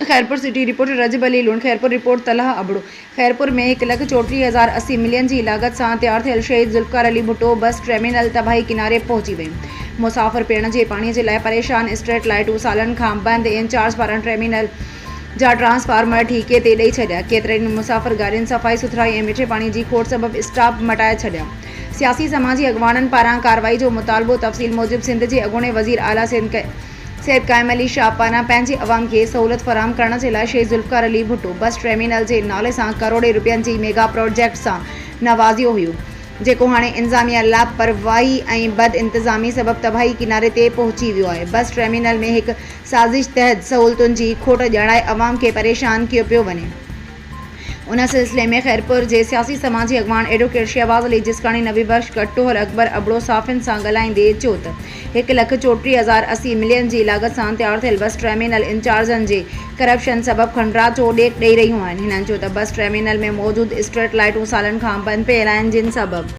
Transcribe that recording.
Khairpur city reporter रजब अली लूण। Khairpur report तलह Abro. Khairpur में 1,34,080 million की लागत से तैयार थियल शहीद जुल्फकार अली भुट्टो बस टर्मिनल तबाही किनारे पहुंची वई। मुसाफ़िर पीअण जे पाणी जे लाइ परेशान। स्ट्रीट लाइटूं सालनि खां बंद। इंचार्ज पारां टर्मिनल जा ट्रांसफार्मर ठीके ते ॾेई छॾिया। केतिरनि मुसाफ़िर गाॾियुनि सफ़ाई सुथराई ऐं मिठे पाणी जी खोट सबबि स्टॉप मटाए छॾिया। सियासी समाजी अॻवाननि पारां कार्रवाई जो मुतालबो। तफ़सील मूजिब सिंध जे अॻूणे वज़ीर आला सैयद क़ाइम अली शाह पारां पंहिंजे अवाम खे सहूलियत फ़राहम करण जे लाइ शहीद जुल्फकार अली भुट्टो बस टर्मिनल जे नाले सां करोड़े रुपयनि जी मेगा प्रोजेक्ट सां नवाज़ियो हुयो, जेको हाणे इंतज़ामिया लापरवाही ऐं बद इंतज़ामी सबबि तबाही किनारे ते पहुची वियो आहे। बस टर्मिनल में हिकु साज़िश तहत सहूलियतुनि जी खोट ॼाणाए अवाम खे परेशान कयो पियो वञे। उन सिलसिले में खैरपुर जे सियासी समाजी अॻवान एडवोकेट शहबाज़ अली जिस्काणी, नबी बख्श कटोहर, अकबर अबड़ो साफ़िन सां ॻाल्हाईंदे चयो त 1,34,080 मिलियन जी लागत सां तैयार थियल बस टर्मिनल इंचार्जनि जे करप्शन सबबि खंडरात जो ॾेई रहियूं आहिनि। हिननि चयो त बस टर्मिनल में मौजूदु स्ट्रीट लाइटूं सालनि खां बंदि पियल आहिनि, जिन सबबि